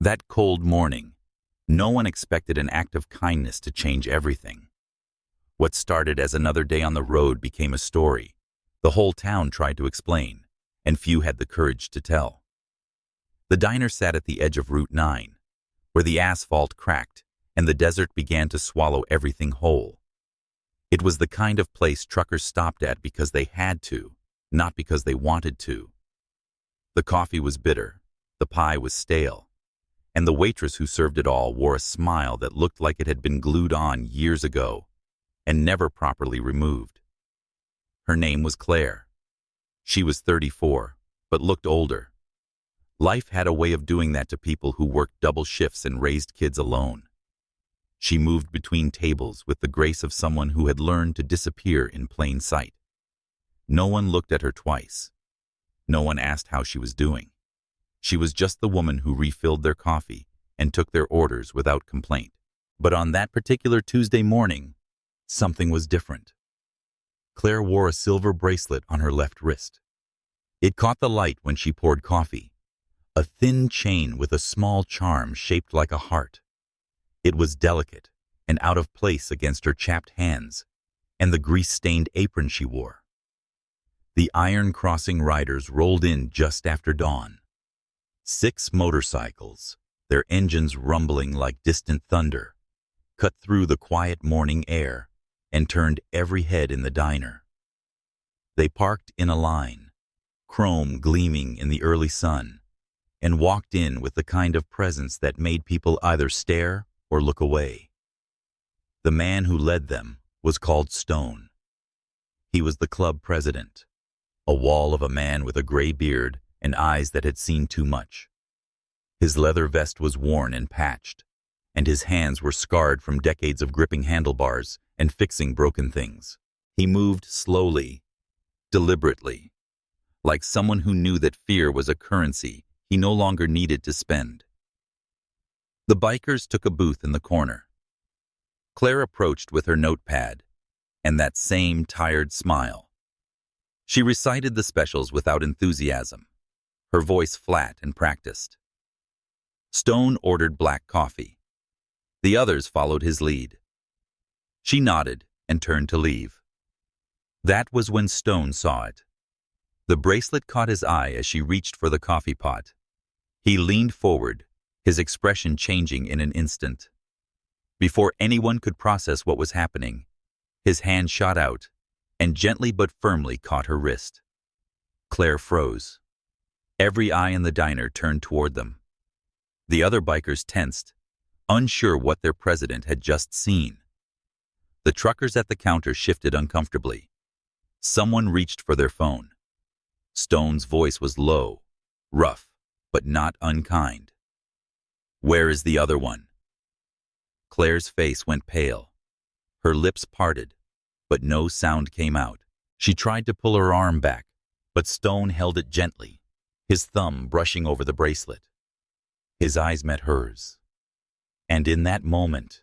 That cold morning, no one expected an act of kindness to change everything. What started as another day on the road became a story the whole town tried to explain, and few had the courage to tell. The diner sat at the edge of Route 9, where the asphalt cracked and the desert began to swallow everything whole. It was the kind of place truckers stopped at because they had to, not because they wanted to. The coffee was bitter, the pie was stale, and the waitress who served it all wore a smile that looked like it had been glued on years ago and never properly removed. Her name was Claire. She was 34, but looked older. Life had a way of doing that to people who worked double shifts and raised kids alone. She moved between tables with the grace of someone who had learned to disappear in plain sight. No one looked at her twice. No one asked how she was doing. She was just the woman who refilled their coffee and took their orders without complaint. But on that particular Tuesday morning, something was different. Claire wore a silver bracelet on her left wrist. It caught the light when she poured coffee, a thin chain with a small charm shaped like a heart. It was delicate and out of place against her chapped hands and the grease-stained apron she wore. The Iron Crossing riders rolled in just after dawn. 6 motorcycles, their engines rumbling like distant thunder, cut through the quiet morning air and turned every head in the diner. They parked in a line, chrome gleaming in the early sun, and walked in with the kind of presence that made people either stare or look away. The man who led them was called Stone. He was the club president, a wall of a man with a gray beard and eyes that had seen too much. His leather vest was worn and patched, and his hands were scarred from decades of gripping handlebars and fixing broken things. He moved slowly, deliberately, like someone who knew that fear was a currency he no longer needed to spend. The bikers took a booth in the corner. Claire approached with her notepad and that same tired smile. She recited the specials without enthusiasm, her voice flat and practiced. Stone ordered black coffee. The others followed his lead. She nodded and turned to leave. That was when Stone saw it. The bracelet caught his eye as she reached for the coffee pot. He leaned forward, his expression changing in an instant. Before anyone could process what was happening, his hand shot out and gently but firmly caught her wrist. Claire froze. Every eye in the diner turned toward them. The other bikers tensed, unsure what their president had just seen. The truckers at the counter shifted uncomfortably. Someone reached for their phone. Stone's voice was low, rough, but not unkind. "Where is the other one?" Claire's face went pale. Her lips parted, but no sound came out. She tried to pull her arm back, but Stone held it gently, his thumb brushing over the bracelet. His eyes met hers. And in that moment,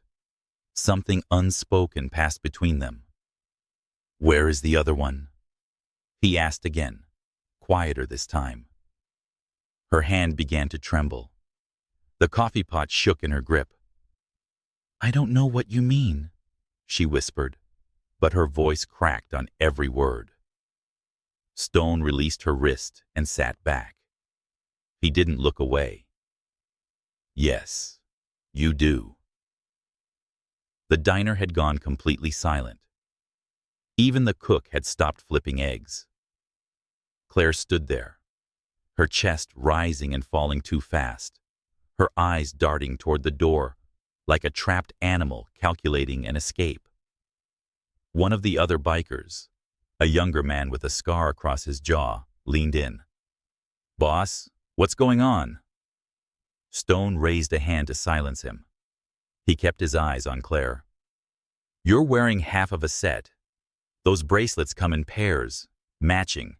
something unspoken passed between them. "Where is the other one?" he asked again, quieter this time. Her hand began to tremble. The coffee pot shook in her grip. "I don't know what you mean," she whispered, but her voice cracked on every word. Stone released her wrist and sat back. He didn't look away. "Yes, you do." The diner had gone completely silent. Even the cook had stopped flipping eggs. Claire stood there, her chest rising and falling too fast, her eyes darting toward the door like a trapped animal calculating an escape. One of the other bikers, a younger man with a scar across his jaw, leaned in. "Boss, what's going on?" Stone raised a hand to silence him. He kept his eyes on Claire. "You're wearing half of a set. Those bracelets come in pairs, matching.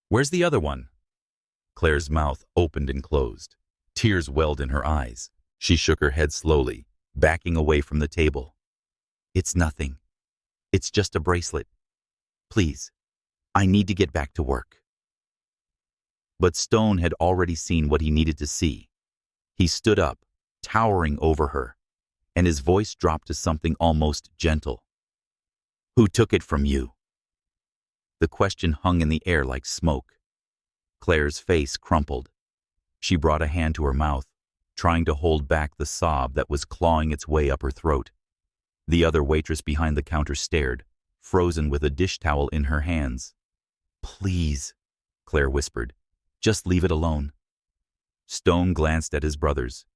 Where's the other one?" Claire's mouth opened and closed. Tears welled in her eyes. She shook her head slowly, backing away from the table. "It's nothing. It's just a bracelet. Please, I need to get back to work." But Stone had already seen what he needed to see. He stood up, towering over her, and his voice dropped to something almost gentle. "Who took it from you?" The question hung in the air like smoke. Claire's face crumpled. She brought a hand to her mouth, trying to hold back the sob that was clawing its way up her throat. The other waitress behind the counter stared, frozen with a dish towel in her hands. "Please," Claire whispered, "just leave it alone." Stone glanced at his brothers.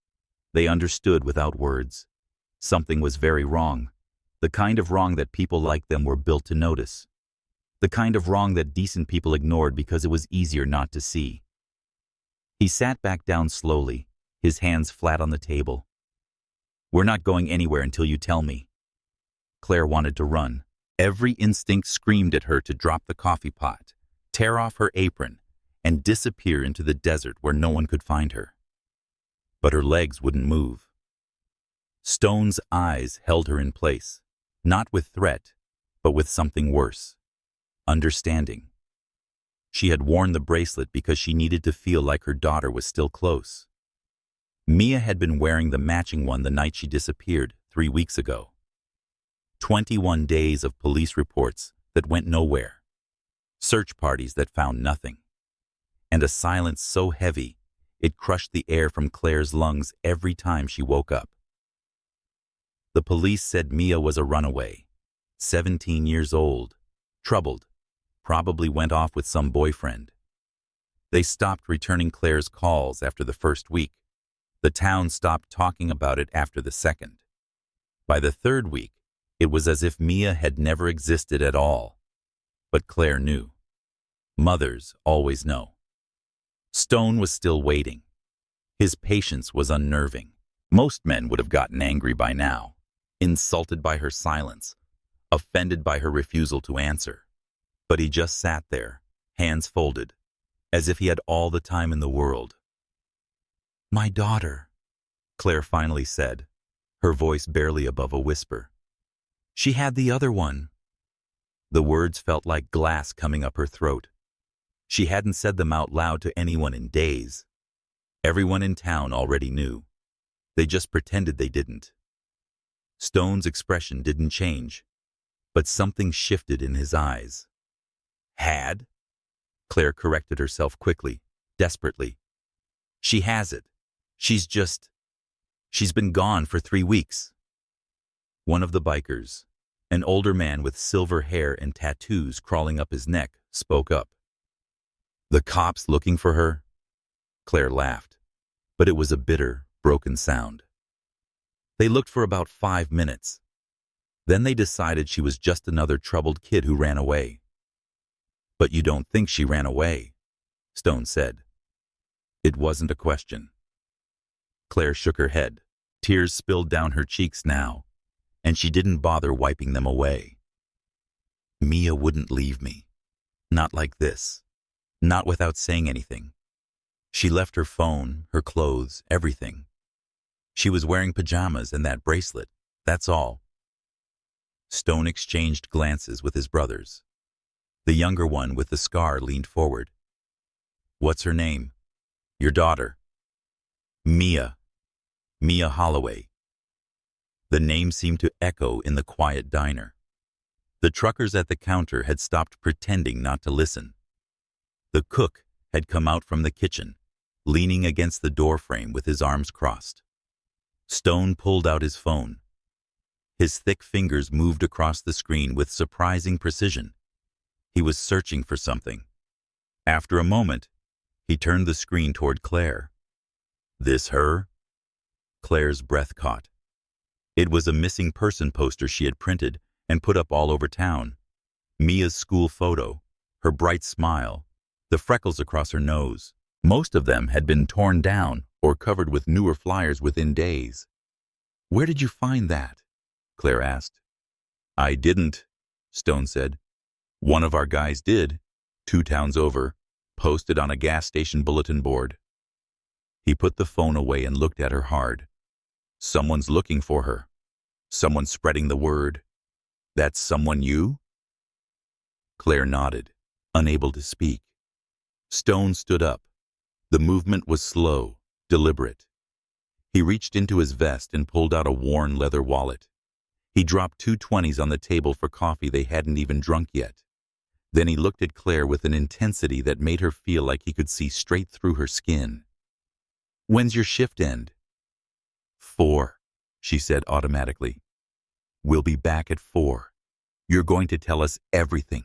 They understood without words. Something was very wrong, the kind of wrong that people like them were built to notice. The kind of wrong that decent people ignored because it was easier not to see. He sat back down slowly, his hands flat on the table. "We're not going anywhere until you tell me." Claire wanted to run. Every instinct screamed at her to drop the coffee pot, tear off her apron, and disappear into the desert where no one could find her. But her legs wouldn't move. Stone's eyes held her in place, not with threat, but with something worse. Understanding. She had worn the bracelet because she needed to feel like her daughter was still close. Mia had been wearing the matching one the night she disappeared 3 weeks ago. 21 days of police reports that went nowhere. Search parties that found nothing. And a silence so heavy, it crushed the air from Claire's lungs every time she woke up. The police said Mia was a runaway, 17 years old, troubled, probably went off with some boyfriend. They stopped returning Claire's calls after the first week. The town stopped talking about it after the second. By the third week, it was as if Mia had never existed at all. But Claire knew. Mothers always know. Stone was still waiting. His patience was unnerving. Most men would have gotten angry by now, insulted by her silence, offended by her refusal to answer. But he just sat there, hands folded, as if he had all the time in the world. "My daughter," Claire finally said, her voice barely above a whisper. "She had the other one." The words felt like glass coming up her throat. She hadn't said them out loud to anyone in days. Everyone in town already knew. They just pretended they didn't. Stone's expression didn't change, but something shifted in his eyes. "Had?" Claire corrected herself quickly, desperately. "She has it. She's been gone for 3 weeks. One of the bikers, an older man with silver hair and tattoos crawling up his neck, spoke up. "The cops looking for her?" Claire laughed, but it was a bitter, broken sound. "They looked for about 5 minutes. Then they decided she was just another troubled kid who ran away." "But you don't think she ran away?" Stone said. It wasn't a question. Claire shook her head. Tears spilled down her cheeks now, and she didn't bother wiping them away. "Mia wouldn't leave me. Not like this. Not without saying anything. She left her phone, her clothes, everything. She was wearing pajamas and that bracelet, that's all." Stone exchanged glances with his brothers. The younger one with the scar leaned forward. "What's her name?" "Your daughter." "Mia. Mia Holloway." The name seemed to echo in the quiet diner. The truckers at the counter had stopped pretending not to listen. The cook had come out from the kitchen, leaning against the doorframe with his arms crossed. Stone pulled out his phone. His thick fingers moved across the screen with surprising precision. He was searching for something. After a moment, he turned the screen toward Claire. "This her?" Claire's breath caught. It was a missing person poster she had printed and put up all over town. Mia's school photo, her bright smile, the freckles across her nose. Most of them had been torn down or covered with newer flyers within days. "Where did you find that?" Claire asked. "I didn't," Stone said. "One of our guys did, 2 towns over, posted on a gas station bulletin board." He put the phone away and looked at her hard. "Someone's looking for her. Someone's spreading the word. That's someone you?" Claire nodded, unable to speak. Stone stood up. The movement was slow, deliberate. He reached into his vest and pulled out a worn leather wallet. He dropped 2 20s on the table for coffee they hadn't even drunk yet. Then he looked at Claire with an intensity that made her feel like he could see straight through her skin. "When's your shift end?" 4, she said automatically. "We'll be back at 4. You're going to tell us everything,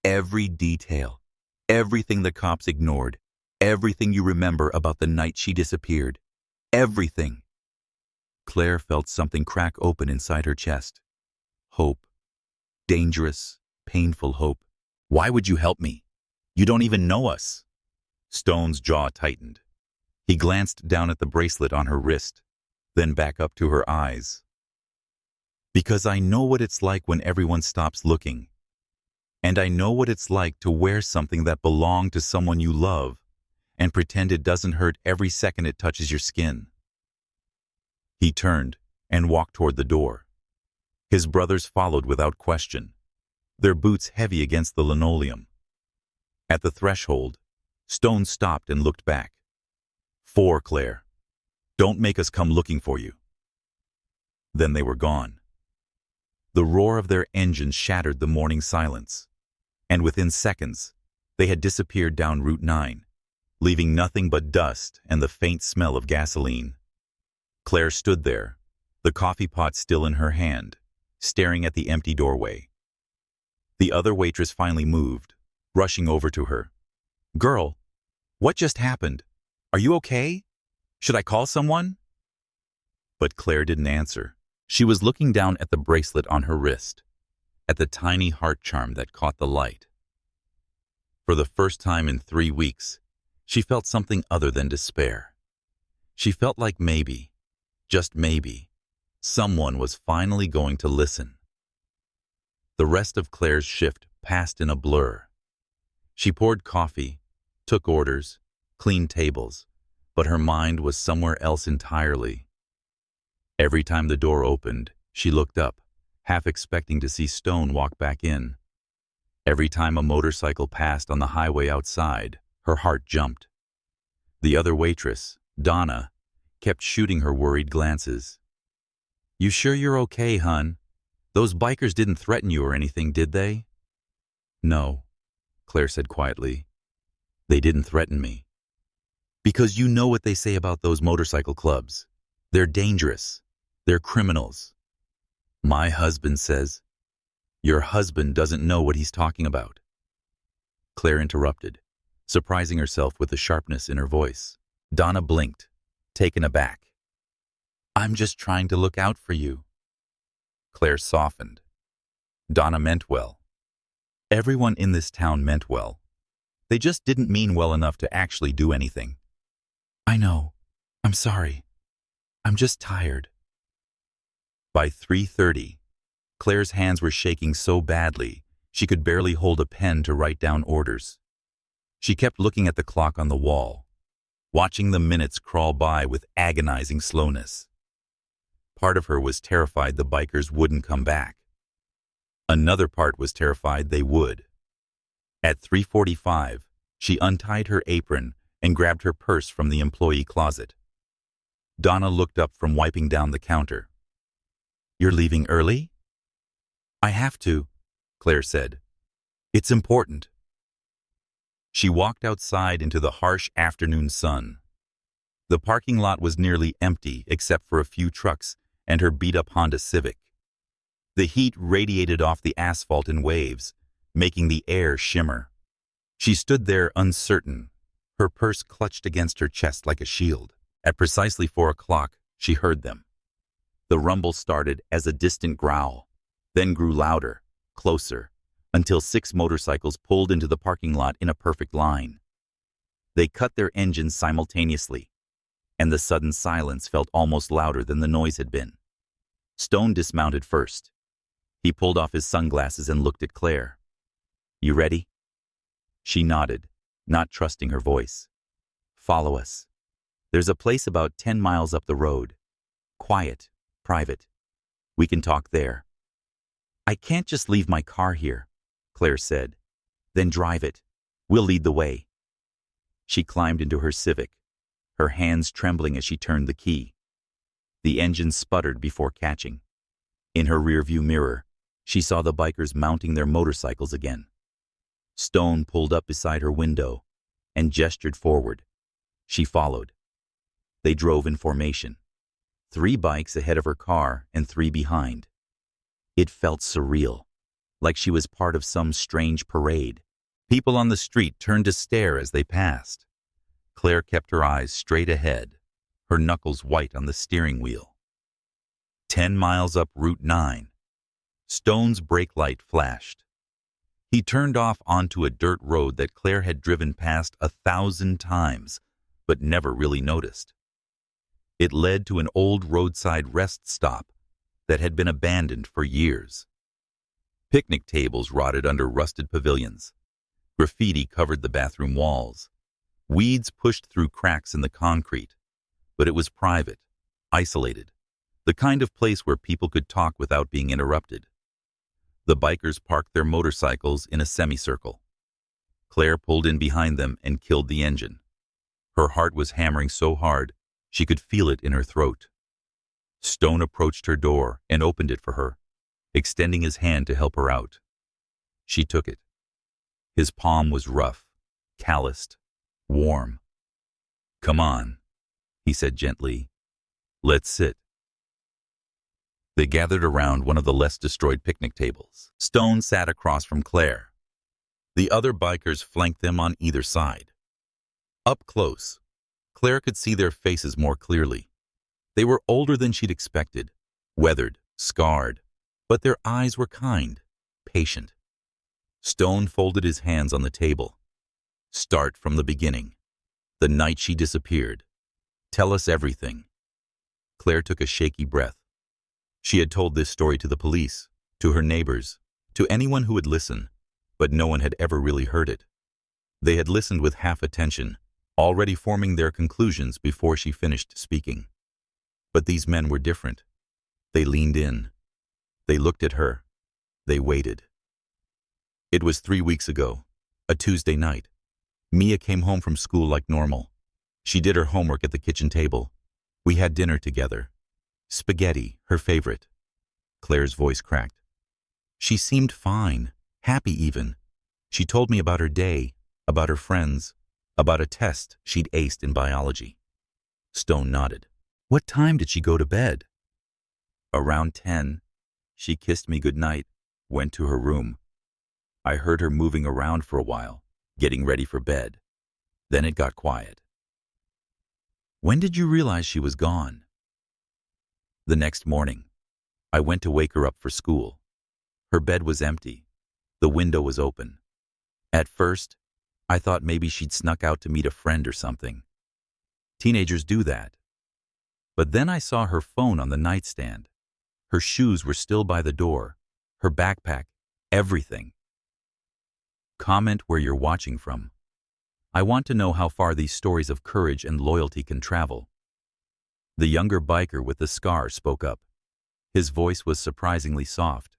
every detail, everything the cops ignored, everything you remember about the night she disappeared, everything." Claire felt something crack open inside her chest. Hope. Dangerous, painful hope. "Why would you help me? You don't even know us." Stone's jaw tightened. He glanced down at the bracelet on her wrist, then back up to her eyes. "Because I know what it's like when everyone stops looking. And I know what it's like to wear something that belonged to someone you love and pretend it doesn't hurt every second it touches your skin." He turned and walked toward the door. His brothers followed without question, their boots heavy against the linoleum. At the threshold, Stone stopped and looked back. 4, Claire. Don't make us come looking for you." Then they were gone. The roar of their engines shattered the morning silence, and within seconds, they had disappeared down Route 9, leaving nothing but dust and the faint smell of gasoline. Claire stood there, the coffee pot still in her hand, staring at the empty doorway. The other waitress finally moved, rushing over to her. "Girl, what just happened? Are you okay? Should I call someone?" But Claire didn't answer. She was looking down at the bracelet on her wrist, at the tiny heart charm that caught the light. For the first time in 3 weeks, she felt something other than despair. She felt like maybe, just maybe, someone was finally going to listen. The rest of Claire's shift passed in a blur. She poured coffee, took orders, cleaned tables, but her mind was somewhere else entirely. Every time the door opened, she looked up, half expecting to see Stone walk back in. Every time a motorcycle passed on the highway outside, her heart jumped. The other waitress, Donna, kept shooting her worried glances. "You sure you're okay, hun? Those bikers didn't threaten you or anything, did they?" "No," Claire said quietly. "They didn't threaten me. Because you know what they say about those motorcycle clubs. They're dangerous. They're criminals." "My husband says." "Your husband doesn't know what he's talking about." Claire interrupted, surprising herself with the sharpness in her voice. Donna blinked, taken aback. "I'm just trying to look out for you." Claire softened. Donna meant well. Everyone in this town meant well. They just didn't mean well enough to actually do anything. "I know. I'm sorry. I'm just tired." By 3:30, Claire's hands were shaking so badly she could barely hold a pen to write down orders. She kept looking at the clock on the wall, watching the minutes crawl by with agonizing slowness. Part of her was terrified the bikers wouldn't come back. Another part was terrified they would. At 3:45, she untied her apron and grabbed her purse from the employee closet. Donna looked up from wiping down the counter. "You're leaving early?" "I have to," Claire said. "It's important." She walked outside into the harsh afternoon sun. The parking lot was nearly empty except for a few trucks and her beat-up Honda Civic. The heat radiated off the asphalt in waves, making the air shimmer. She stood there uncertain, her purse clutched against her chest like a shield. At precisely 4 o'clock, she heard them. The rumble started as a distant growl, then grew louder, closer, until 6 motorcycles pulled into the parking lot in a perfect line. They cut their engines simultaneously, and the sudden silence felt almost louder than the noise had been. Stone dismounted first. He pulled off his sunglasses and looked at Claire. "You ready?" She nodded, not trusting her voice. "Follow us. There's a place about 10 miles up the road. Quiet, private. We can talk there." "I can't just leave my car here," Claire said. "Then drive it. We'll lead the way." She climbed into her Civic, her hands trembling as she turned the key. The engine sputtered before catching. In her rearview mirror, she saw the bikers mounting their motorcycles again. Stone pulled up beside her window and gestured forward. She followed. They drove in formation. 3 bikes ahead of her car and 3 behind. It felt surreal, like she was part of some strange parade. People on the street turned to stare as they passed. Claire kept her eyes straight ahead, her knuckles white on the steering wheel. 10 miles up Route 9, Stone's brake light flashed. He turned off onto a dirt road that Claire had driven past 1,000 times, but never really noticed. It led to an old roadside rest stop that had been abandoned for years. Picnic tables rotted under rusted pavilions. Graffiti covered the bathroom walls. Weeds pushed through cracks in the concrete. But it was private, isolated, the kind of place where people could talk without being interrupted. The bikers parked their motorcycles in a semicircle. Claire pulled in behind them and killed the engine. Her heart was hammering so hard, she could feel it in her throat. Stone approached her door and opened it for her, extending his hand to help her out. She took it. His palm was rough, calloused, warm. "Come on," he said gently. "Let's sit." They gathered around one of the less destroyed picnic tables. Stone sat across from Claire. The other bikers flanked them on either side. Up close, Claire could see their faces more clearly. They were older than she'd expected, weathered, scarred, but their eyes were kind, patient. Stone folded his hands on the table. "Start from the beginning. The night she disappeared. Tell us everything." Claire took a shaky breath. She had told this story to the police, to her neighbors, to anyone who would listen, but no one had ever really heard it. They had listened with half attention, already forming their conclusions before she finished speaking. But these men were different. They leaned in. They looked at her. They waited. It was 3 weeks ago, a Tuesday night. Mia came home from school like normal. She did her homework at the kitchen table. We had dinner together. Spaghetti, her favorite. Claire's voice cracked. She seemed fine, happy even. She told me about her day, about her friends, about a test she'd aced in biology. Stone nodded. "What time did she go to bed?" "Around 10. She kissed me goodnight, went to her room. I heard her moving around for a while, getting ready for bed. Then it got quiet." "When did you realize she was gone?" "The next morning. I went to wake her up for school. Her bed was empty. The window was open. At first, I thought maybe she'd snuck out to meet a friend or something. Teenagers do that. But then I saw her phone on the nightstand. Her shoes were still by the door. Her backpack, everything." Comment where you're watching from. I want to know how far these stories of courage and loyalty can travel. The younger biker with the scar spoke up. His voice was surprisingly soft.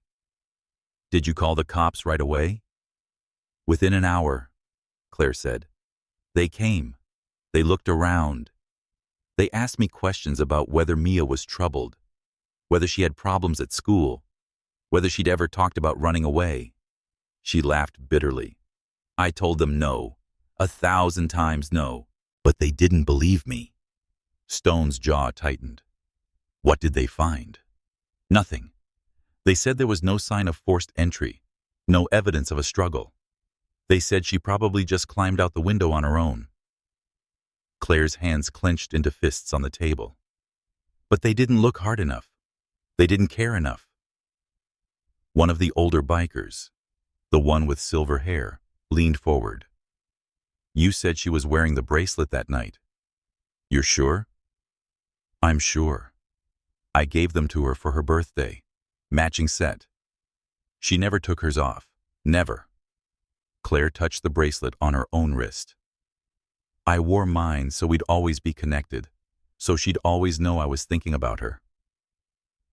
"Did you call the cops right away?" "Within an hour," Claire said. "They came. They looked around. They asked me questions about whether Mia was troubled, whether she had problems at school, whether she'd ever talked about running away." She laughed bitterly. "I told them no, 1,000 times no, but they didn't believe me." Stone's jaw tightened. "What did they find?" "Nothing. They said there was no sign of forced entry, no evidence of a struggle. They said she probably just climbed out the window on her own." Claire's hands clenched into fists on the table. "But they didn't look hard enough. They didn't care enough." One of the older bikers, the one with silver hair, leaned forward. "You said she was wearing the bracelet that night. You're sure?" "I'm sure. I gave them to her for her birthday. Matching set. She never took hers off. Never." Claire touched the bracelet on her own wrist. "I wore mine so we'd always be connected, so she'd always know I was thinking about her."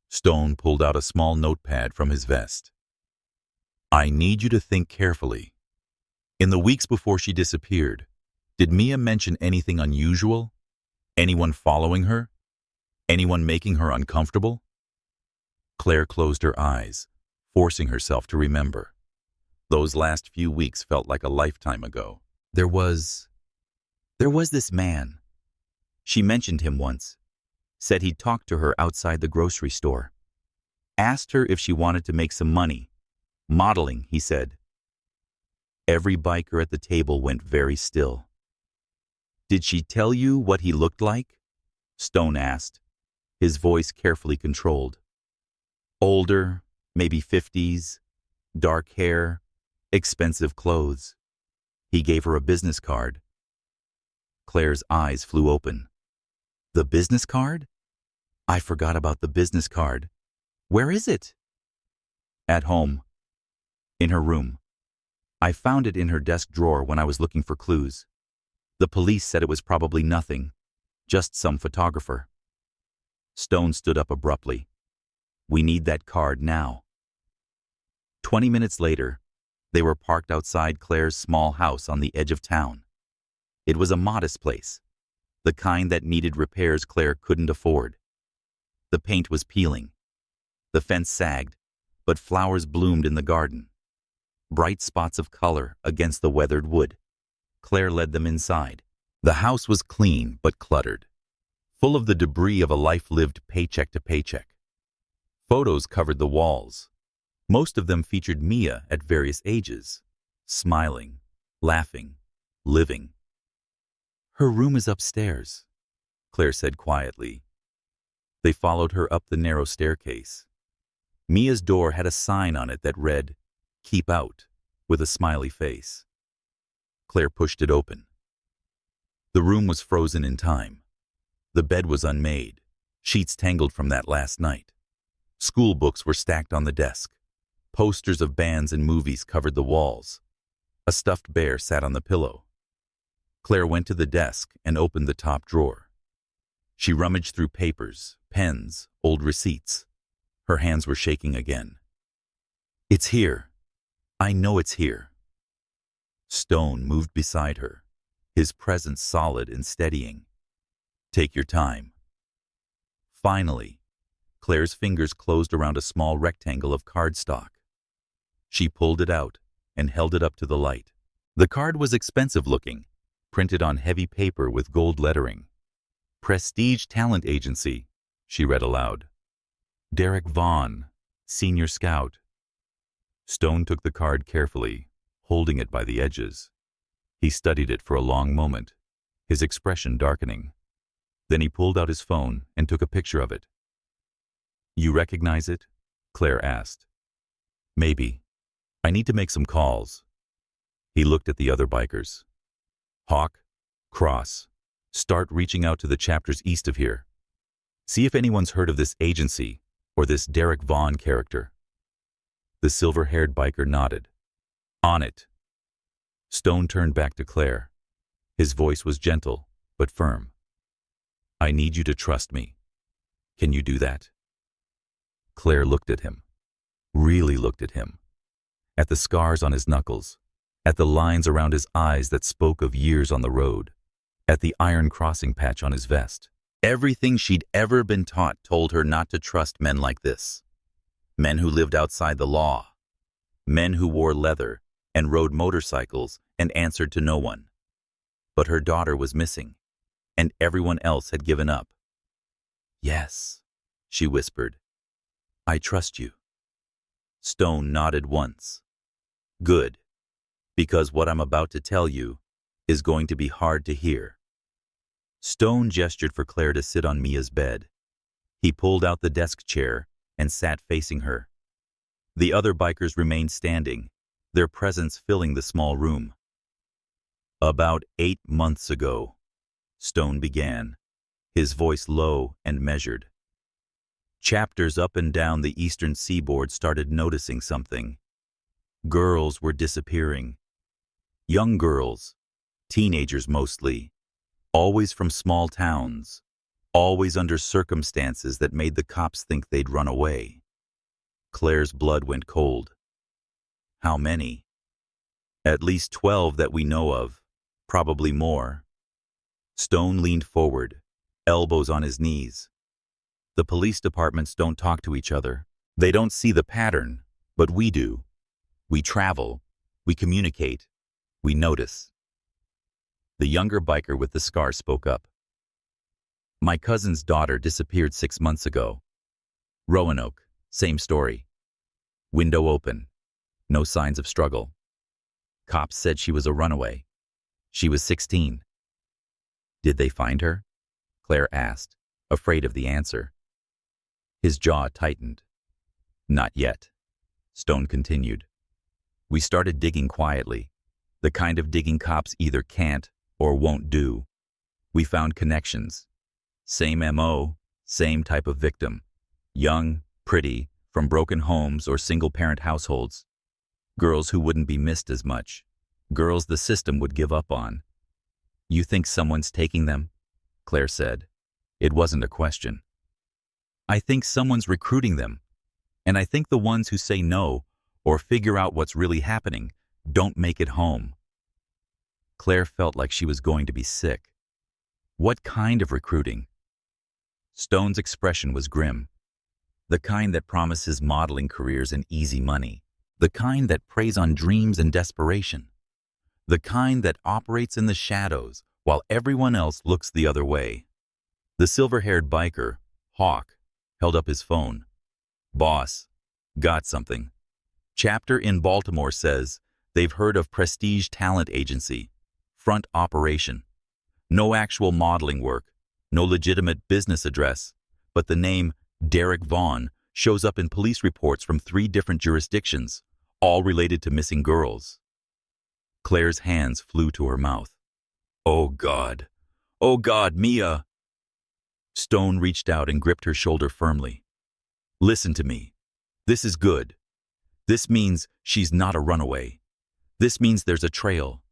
Stone pulled out a small notepad from his vest. "I need you to think carefully. In the weeks before she disappeared, did Mia mention anything unusual? Anyone following her? Anyone making her uncomfortable? Claire closed her eyes, forcing herself to remember. Those last few weeks felt like a lifetime ago. There was this man. She mentioned him once, said he'd talked to her outside the grocery store. Asked her if she wanted to make some money. Modeling, he said. Every biker at the table went very still. Did she tell you what he looked like? Stone asked, his voice carefully controlled. Older, maybe 50s, dark hair, expensive clothes. He gave her a business card. Claire's eyes flew open. The business card? I forgot about the business card. Where is it? At home. In her room. I found it in her desk drawer when I was looking for clues. The police said it was probably nothing, just some photographer. Stone stood up abruptly. We need that card now. 20 minutes later, they were parked outside Claire's small house on the edge of town. It was a modest place, the kind that needed repairs Claire couldn't afford. The paint was peeling. The fence sagged, but flowers bloomed in the garden. Bright spots of color against the weathered wood. Claire led them inside. The house was clean but cluttered, full of the debris of a life lived paycheck to paycheck. Photos covered the walls. Most of them featured Mia at various ages, smiling, laughing, living. Her room is upstairs, Claire said quietly. They followed her up the narrow staircase. Mia's door had a sign on it that read, "Keep out," with a smiley face. Claire pushed it open. The room was frozen in time. The bed was unmade, sheets tangled from that last night. School books were stacked on the desk. Posters of bands and movies covered the walls. A stuffed bear sat on the pillow. Claire went to the desk and opened the top drawer. She rummaged through papers, pens, old receipts. Her hands were shaking again. It's here. I know it's here. Stone moved beside her, his presence solid and steadying. Take your time. Finally, Claire's fingers closed around a small rectangle of cardstock. She pulled it out and held it up to the light. The card was expensive looking, printed on heavy paper with gold lettering. Prestige Talent Agency, she read aloud. Derek Vaughn, Senior Scout. Stone took the card carefully, holding it by the edges. He studied it for a long moment, his expression darkening. Then he pulled out his phone and took a picture of it. You recognize it? Claire asked. Maybe. I need to make some calls. He looked at the other bikers. Hawk, Cross, start reaching out to the chapters east of here. See if anyone's heard of this agency or this Derek Vaughn character. The silver-haired biker nodded. On it. Stone turned back to Claire. His voice was gentle, but firm. I need you to trust me. Can you do that? Claire looked at him. Really looked at him. At the scars on his knuckles. At the lines around his eyes that spoke of years on the road. At the iron crossing patch on his vest. Everything she'd ever been taught told her not to trust men like this. Men who lived outside the law. Men who wore leather and rode motorcycles and answered to no one. But her daughter was missing, and everyone else had given up. Yes, she whispered. I trust you. Stone nodded once. Good, because what I'm about to tell you is going to be hard to hear. Stone gestured for Claire to sit on Mia's bed. He pulled out the desk chair and sat facing her. The other bikers remained standing, their presence filling the small room. About 8 months ago, Stone began, his voice low and measured. Chapters up and down the eastern seaboard started noticing something. Girls were disappearing. Young girls, teenagers mostly, always from small towns, always under circumstances that made the cops think they'd run away. Claire's blood went cold. How many? At least 12 that we know of, probably more. Stone leaned forward, elbows on his knees. The police departments don't talk to each other. They don't see the pattern, but we do. We travel, we communicate, we notice. The younger biker with the scar spoke up. My cousin's daughter disappeared 6 months ago. Roanoke, same story. Window open. No signs of struggle. Cops said she was a runaway. She was 16. Did they find her? Claire asked, afraid of the answer. His jaw tightened. Not yet. Stone continued. We started digging quietly, the kind of digging cops either can't or won't do. We found connections. Same MO, same type of victim. Young, pretty, from broken homes or single-parent households. Girls who wouldn't be missed as much. Girls the system would give up on. You think someone's taking them? Claire said. It wasn't a question. I think someone's recruiting them. And I think the ones who say no or figure out what's really happening don't make it home. Claire felt like she was going to be sick. What kind of recruiting? Stone's expression was grim. The kind that promises modeling careers and easy money. The kind that preys on dreams and desperation. The kind that operates in the shadows while everyone else looks the other way. The silver-haired biker, Hawk, held up his phone. Boss, got something. Chapter in Baltimore says they've heard of Prestige Talent Agency, front operation. No actual modeling work, no legitimate business address, but the name Derek Vaughn shows up in police reports from 3 different jurisdictions, all related to missing girls. Claire's hands flew to her mouth. Oh God, Mia! Stone reached out and gripped her shoulder firmly. Listen to me. This is good. This means she's not a runaway. This means there's a trail.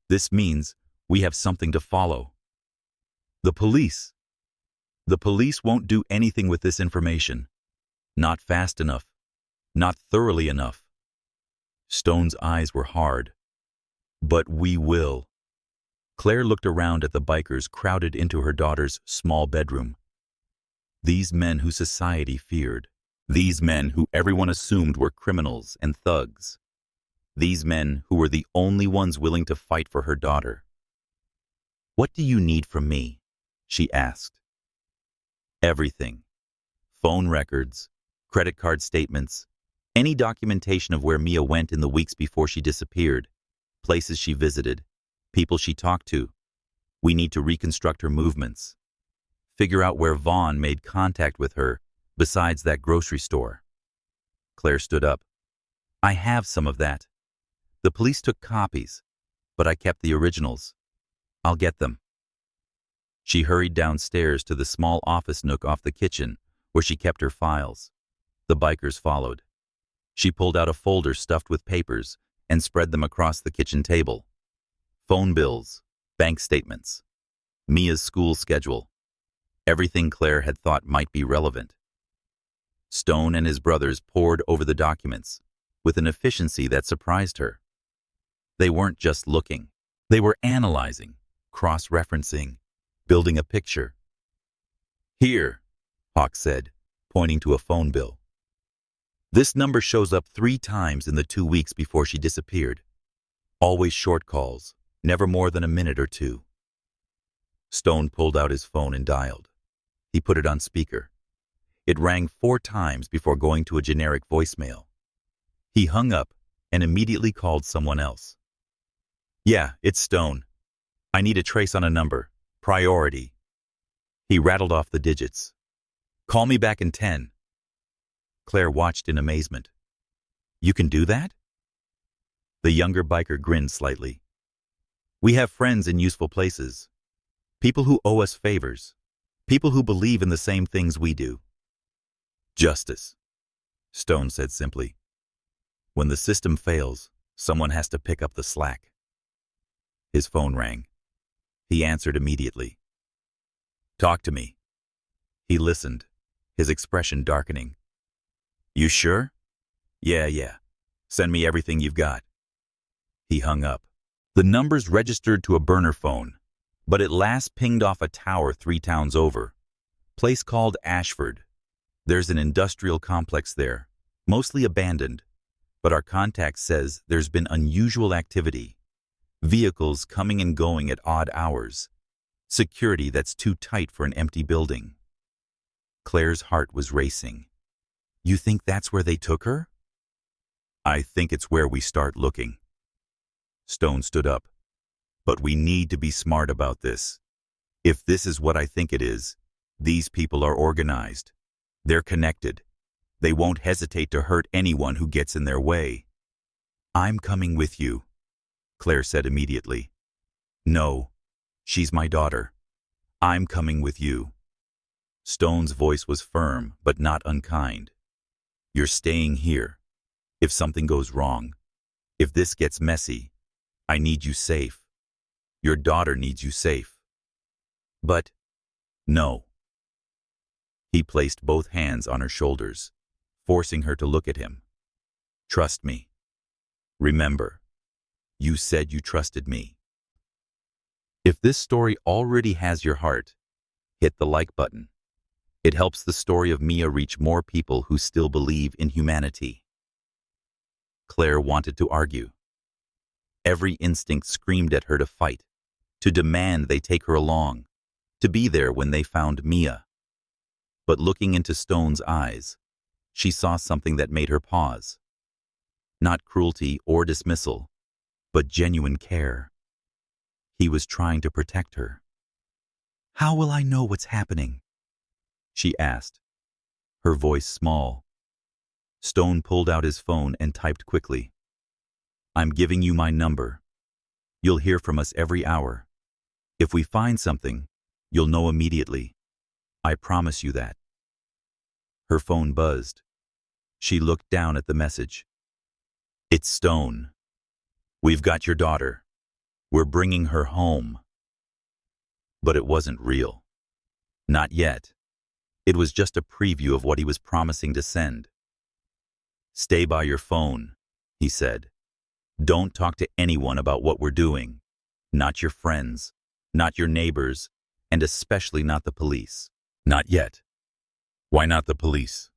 This means we have something to follow. The police. The police won't do anything with this information. Not fast enough. Not thoroughly enough. Stone's eyes were hard. But we will. Claire looked around at the bikers crowded into her daughter's small bedroom. These men who society feared. These men who everyone assumed were criminals and thugs. These men who were the only ones willing to fight for her daughter. What do you need from me? She asked. Everything. Phone records, credit card statements, any documentation of where Mia went in the weeks before she disappeared, places she visited, people she talked to. We need to reconstruct her movements. Figure out where Vaughn made contact with her besides that grocery store. Claire stood up. I have some of that. The police took copies, but I kept the originals. I'll get them. She hurried downstairs to the small office nook off the kitchen where she kept her files. The bikers followed. She pulled out a folder stuffed with papers and spread them across the kitchen table. Phone bills, bank statements, Mia's school schedule, everything Claire had thought might be relevant. Stone and his brothers pored over the documents with an efficiency that surprised her. They weren't just looking. They were analyzing, cross-referencing, building a picture. Here, Hawk said, pointing to a phone bill. This number shows up 3 times in the 2 weeks before she disappeared. Always short calls, never more than a minute or 2. Stone pulled out his phone and dialed. He put it on speaker. It rang 4 times before going to a generic voicemail. He hung up and immediately called someone else. Yeah, it's Stone. I need a trace on a number. Priority. He rattled off the digits. Call me back in 10. Claire watched in amazement. You can do that? The younger biker grinned slightly. We have friends in useful places. People who owe us favors. People who believe in the same things we do. Justice, Stone said simply. When the system fails, someone has to pick up the slack. His phone rang. He answered immediately. Talk to me. He listened, his expression darkening. You sure? Yeah. Send me everything you've got. He hung up. The numbers registered to a burner phone, but it last pinged off a tower 3 towns over. Place called Ashford, There's an industrial complex there, mostly abandoned, but our contact says there's been unusual activity. Vehicles coming and going at odd hours. Security that's too tight for an empty building. Claire's heart was racing. You think that's where they took her? I think it's where we start looking. Stone stood up. But we need to be smart about this. If this is what I think it is, these people are organized. They're connected. They won't hesitate to hurt anyone who gets in their way. I'm coming with you, Claire said immediately. No, she's my daughter. I'm coming with you. Stone's voice was firm, but not unkind. You're staying here. If something goes wrong, if this gets messy, I need you safe. Your daughter needs you safe. But, no. He placed both hands on her shoulders, forcing her to look at him. Trust me. Remember, you said you trusted me. If this story already has your heart, hit the like button. It helps the story of Mia reach more people who still believe in humanity. Claire wanted to argue. Every instinct screamed at her to fight, to demand they take her along, to be there when they found Mia. But looking into Stone's eyes, she saw something that made her pause. Not cruelty or dismissal, but genuine care. He was trying to protect her. How will I know what's happening? She asked, her voice small. Stone pulled out his phone and typed quickly. I'm giving you my number. You'll hear from us every hour. If we find something, you'll know immediately. I promise you that. Her phone buzzed. She looked down at the message. It's Stone. We've got your daughter. We're bringing her home. But it wasn't real. Not yet. It was just a preview of what he was promising to send. Stay by your phone, he said. Don't talk to anyone about what we're doing. Not your friends, not your neighbors, and especially not the police. Not yet. Why not the police?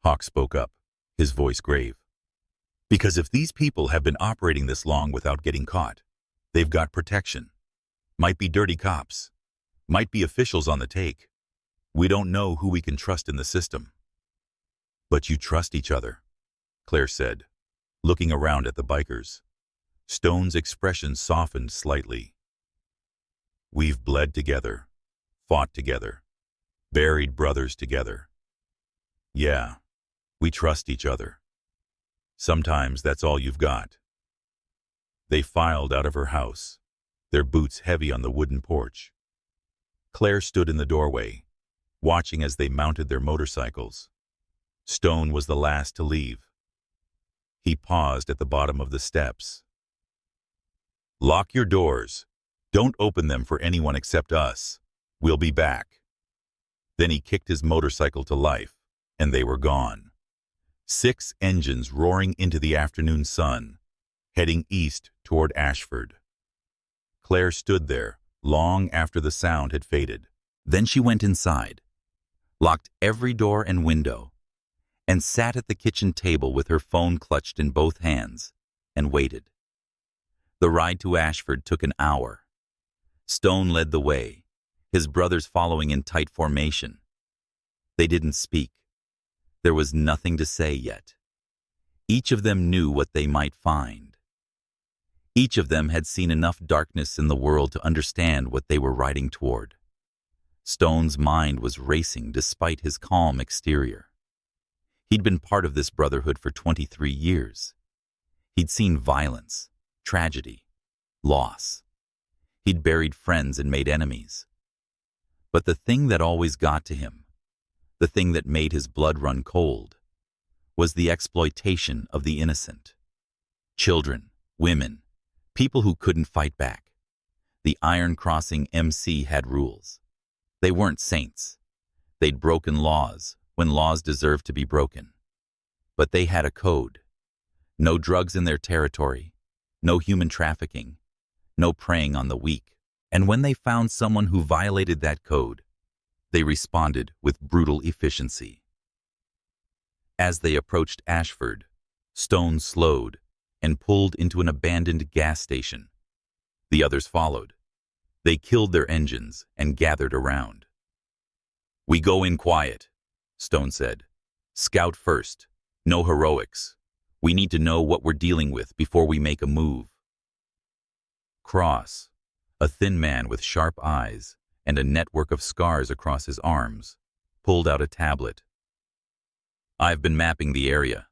Hawk spoke up, his voice grave. Because if these people have been operating this long without getting caught, they've got protection. Might be dirty cops. Might be officials on the take. We don't know who we can trust in the system. But you trust each other, Claire said, looking around at the bikers. Stone's expression softened slightly. We've bled together, fought together, buried brothers together. Yeah, we trust each other. Sometimes that's all you've got. They filed out of her house, their boots heavy on the wooden porch. Claire stood in the doorway, watching as they mounted their motorcycles. Stone was the last to leave. He paused at the bottom of the steps. Lock your doors. Don't open them for anyone except us. We'll be back. Then he kicked his motorcycle to life, and they were gone. 6 engines roaring into the afternoon sun, heading east toward Ashford. Claire stood there long after the sound had faded. Then she went inside, locked every door and window, and sat at the kitchen table with her phone clutched in both hands, and waited. The ride to Ashford took an hour. Stone led the way, his brothers following in tight formation. They didn't speak. There was nothing to say yet. Each of them knew what they might find. Each of them had seen enough darkness in the world to understand what they were riding toward. Stone's mind was racing despite his calm exterior. He'd been part of this brotherhood for 23 years. He'd seen violence, tragedy, loss. He'd buried friends and made enemies. But the thing that always got to him, the thing that made his blood run cold, was the exploitation of the innocent. Children, women, people who couldn't fight back. The iron-crossing MC had rules. They weren't saints. They'd broken laws when laws deserved to be broken. But they had a code. No drugs in their territory, no human trafficking, no preying on the weak. And when they found someone who violated that code, they responded with brutal efficiency. As they approached Ashford, Stone slowed and pulled into an abandoned gas station. The others followed. They killed their engines and gathered around. "We go in quiet," Stone said. "Scout first. No heroics. We need to know what we're dealing with before we make a move." Cross, a thin man with sharp eyes and a network of scars across his arms, pulled out a tablet. "I've been mapping the area.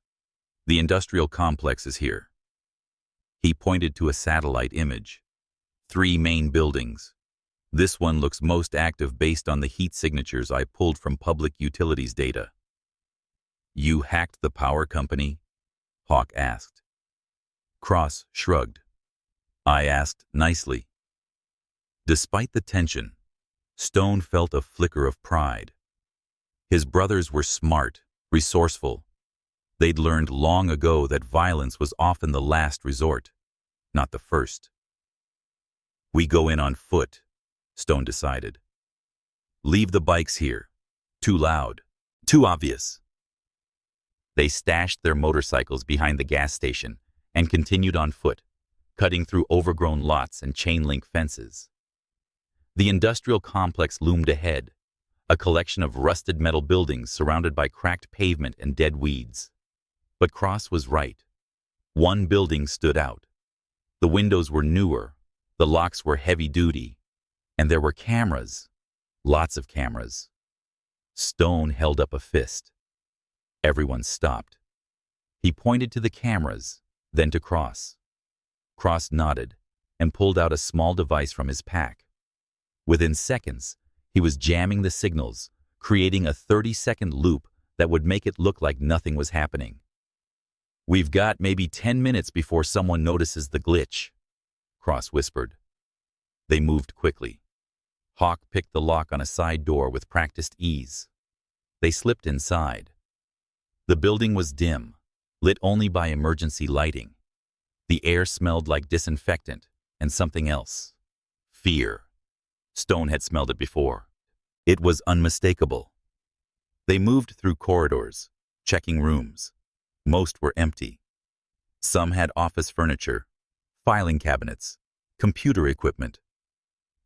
The industrial complex is here." He pointed to a satellite image. 3 main buildings. This one looks most active based on the heat signatures I pulled from public utilities data. "You hacked the power company?" Hawk asked. Cross shrugged. I asked nicely. Despite the tension, Stone felt a flicker of pride. His brothers were smart, resourceful. They'd learned long ago that violence was often the last resort, not the first. "We go in on foot," Stone decided. "Leave the bikes here. Too loud. Too obvious." They stashed their motorcycles behind the gas station and continued on foot, cutting through overgrown lots and chain-link fences. The industrial complex loomed ahead, a collection of rusted metal buildings surrounded by cracked pavement and dead weeds. But Cross was right. One building stood out. The windows were newer, the locks were heavy-duty, and there were cameras, lots of cameras. Stone held up a fist. Everyone stopped. He pointed to the cameras, then to Cross. Cross nodded and pulled out a small device from his pack. Within seconds, he was jamming the signals, creating a 30-second loop that would make it look like nothing was happening. "We've got maybe 10 minutes before someone notices the glitch," Cross whispered. They moved quickly. Hawk picked the lock on a side door with practiced ease. They slipped inside. The building was dim, lit only by emergency lighting. The air smelled like disinfectant and something else. Fear. Stone had smelled it before. It was unmistakable. They moved through corridors, checking rooms. Most were empty. Some had office furniture, filing cabinets, computer equipment.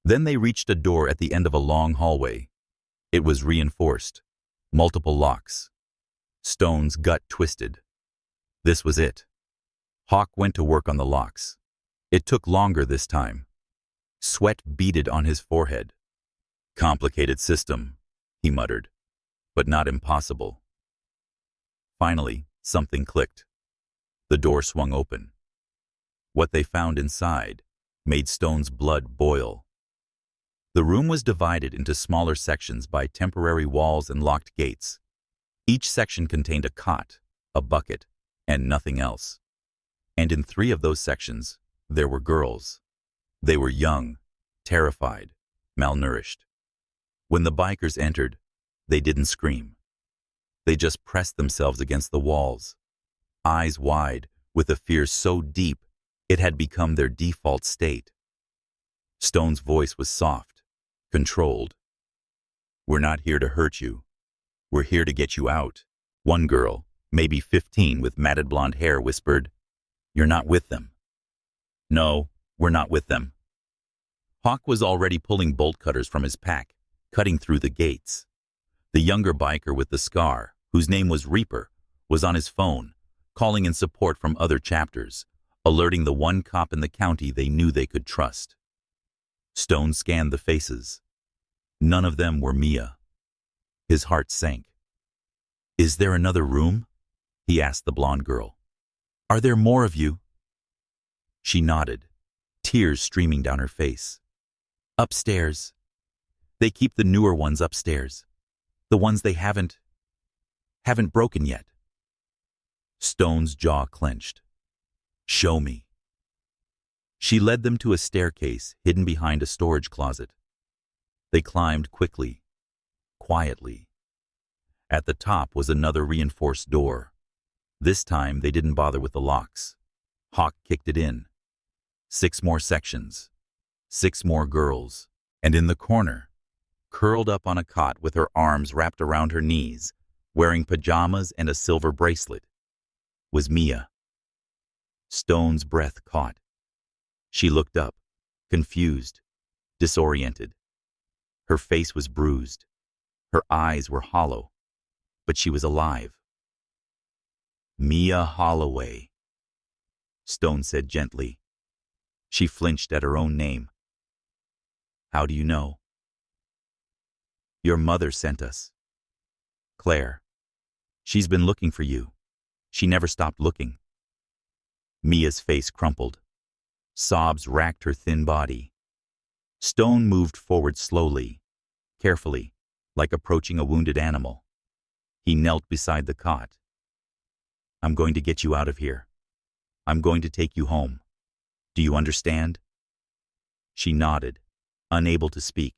Then they reached a door at the end of a long hallway. It was reinforced, multiple locks. Stone's gut twisted. This was it. Hawk went to work on the locks. It took longer this time. Sweat beaded on his forehead. "Complicated system," he muttered, "but not impossible." Finally, something clicked. The door swung open. What they found inside made Stone's blood boil. The room was divided into smaller sections by temporary walls and locked gates. Each section contained a cot, a bucket, and nothing else. And in 3 of those sections, there were girls. They were young, terrified, malnourished. When the bikers entered, they didn't scream. They just pressed themselves against the walls, eyes wide, with a fear so deep it had become their default state. Stone's voice was soft, controlled. "We're not here to hurt you. We're here to get you out." One girl, maybe 15 with matted blonde hair, whispered, "You're not with them." "No, we're not with them." Hawk was already pulling bolt cutters from his pack, cutting through the gates. The younger biker with the scar, whose name was Reaper, was on his phone, calling in support from other chapters, alerting the one cop in the county they knew they could trust. Stone scanned the faces. None of them were Mia. His heart sank. "Is there another room?" he asked the blonde girl. "Are there more of you?" She nodded, tears streaming down her face. "Upstairs. They keep the newer ones upstairs. The ones they haven't broken yet." Stone's jaw clenched. "Show me." She led them to a staircase hidden behind a storage closet. They climbed quickly, quietly. At the top was another reinforced door. This time they didn't bother with the locks. Hawk kicked it in. 6 more sections, 6 more girls, and in the corner, curled up on a cot with her arms wrapped around her knees, wearing pajamas and a silver bracelet, was Mia. Stone's breath caught. She looked up, confused, disoriented. Her face was bruised. Her eyes were hollow, but she was alive. "Mia Holloway," Stone said gently. She flinched at her own name. "How do you know?" "Your mother sent us. Claire. She's been looking for you. She never stopped looking." Mia's face crumpled. Sobs racked her thin body. Stone moved forward slowly, carefully, like approaching a wounded animal. He knelt beside the cot. "I'm going to get you out of here. I'm going to take you home. Do you understand?" She nodded, unable to speak.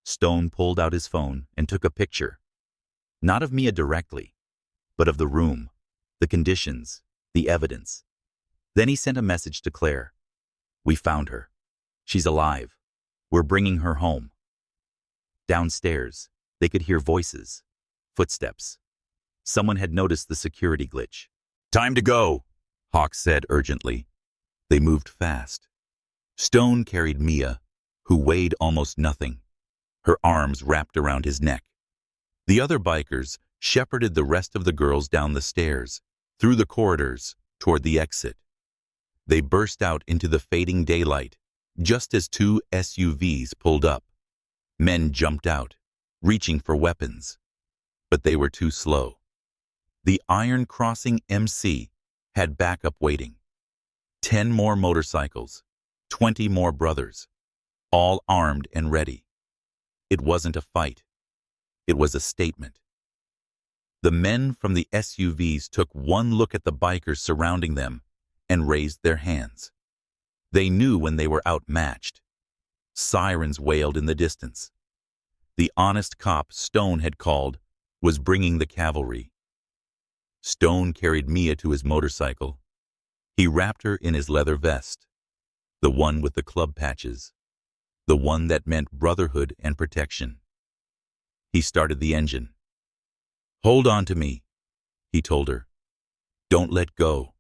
Stone pulled out his phone and took a picture, not of Mia directly, but of the room, the conditions, the evidence. Then he sent a message to Claire. "We found her. She's alive. We're bringing her home." Downstairs, they could hear voices, footsteps. Someone had noticed the security glitch. "Time to go," Hawk said urgently. They moved fast. Stone carried Mia, who weighed almost nothing, her arms wrapped around his neck. The other bikers shepherded the rest of the girls down the stairs, through the corridors, toward the exit. They burst out into the fading daylight, just as two SUVs pulled up. Men jumped out, reaching for weapons. But they were too slow. The Iron Crossing MC had backup waiting. 10 more motorcycles, 20 more brothers, all armed and ready. It wasn't a fight. It was a statement. The men from the SUVs took one look at the bikers surrounding them and raised their hands. They knew when they were outmatched. Sirens wailed in the distance. The honest cop Stone had called was bringing the cavalry. Stone carried Mia to his motorcycle. He wrapped her in his leather vest, the one with the club patches, the one that meant brotherhood and protection. He started the engine. "Hold on to me," he told her. "Don't let go."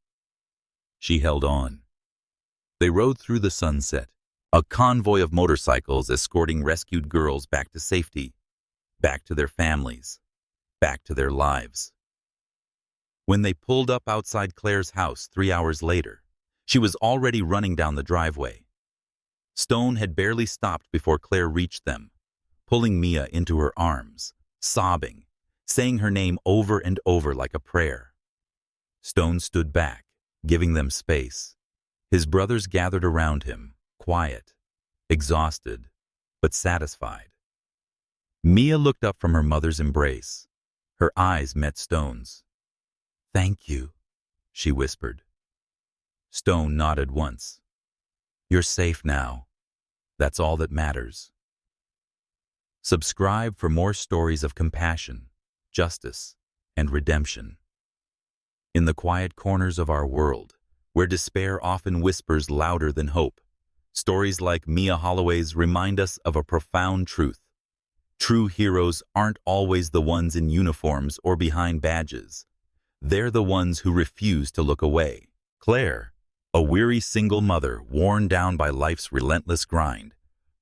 She held on. They rode through the sunset, a convoy of motorcycles escorting rescued girls back to safety, back to their families, back to their lives. When they pulled up outside Claire's house 3 hours later, she was already running down the driveway. Stone had barely stopped before Claire reached them, pulling Mia into her arms, sobbing, saying her name over and over like a prayer. Stone stood back, giving them space. His brothers gathered around him, quiet, exhausted, but satisfied. Mia looked up from her mother's embrace. Her eyes met Stone's. "Thank you," she whispered. Stone nodded once. "You're safe now. That's all that matters." Subscribe for more stories of compassion, justice, and redemption. In the quiet corners of our world, where despair often whispers louder than hope, stories like Mia Holloway's remind us of a profound truth. True heroes aren't always the ones in uniforms or behind badges. They're the ones who refuse to look away. Claire, a weary single mother worn down by life's relentless grind,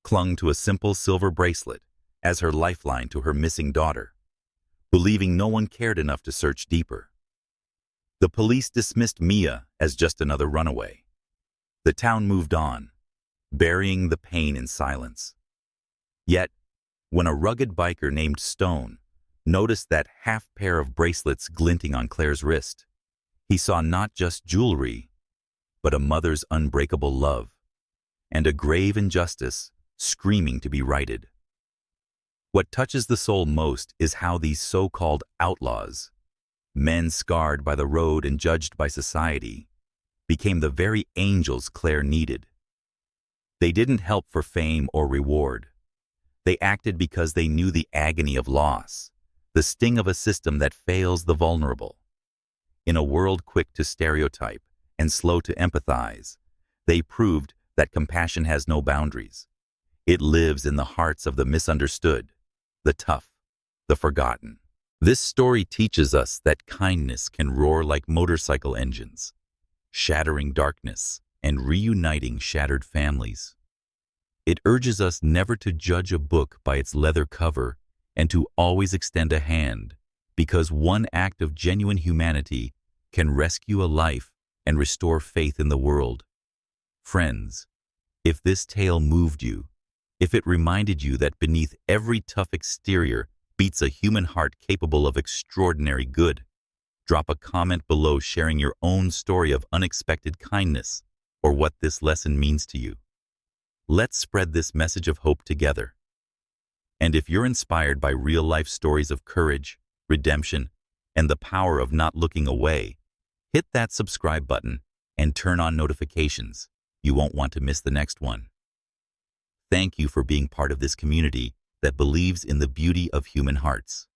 clung to a simple silver bracelet as her lifeline to her missing daughter, believing no one cared enough to search deeper. The police dismissed Mia as just another runaway. The town moved on, burying the pain in silence. Yet, when a rugged biker named Stone noticed that half pair of bracelets glinting on Claire's wrist, he saw not just jewelry, but a mother's unbreakable love, and a grave injustice screaming to be righted. What touches the soul most is how these so-called outlaws, men scarred by the road and judged by society, became the very angels Claire needed. They didn't help for fame or reward. They acted because they knew the agony of loss, the sting of a system that fails the vulnerable. In a world quick to stereotype and slow to empathize, they proved that compassion has no boundaries. It lives in the hearts of the misunderstood, the tough, the forgotten. This story teaches us that kindness can roar like motorcycle engines, shattering darkness and reuniting shattered families. It urges us never to judge a book by its leather cover and to always extend a hand, because one act of genuine humanity can rescue a life and restore faith in the world. Friends, if this tale moved you, if it reminded you that beneath every tough exterior beats a human heart capable of extraordinary good, drop a comment below sharing your own story of unexpected kindness or what this lesson means to you. Let's spread this message of hope together. And if you're inspired by real-life stories of courage, redemption, and the power of not looking away, hit that subscribe button and turn on notifications. You won't want to miss the next one. Thank you for being part of this community that believes in the beauty of human hearts.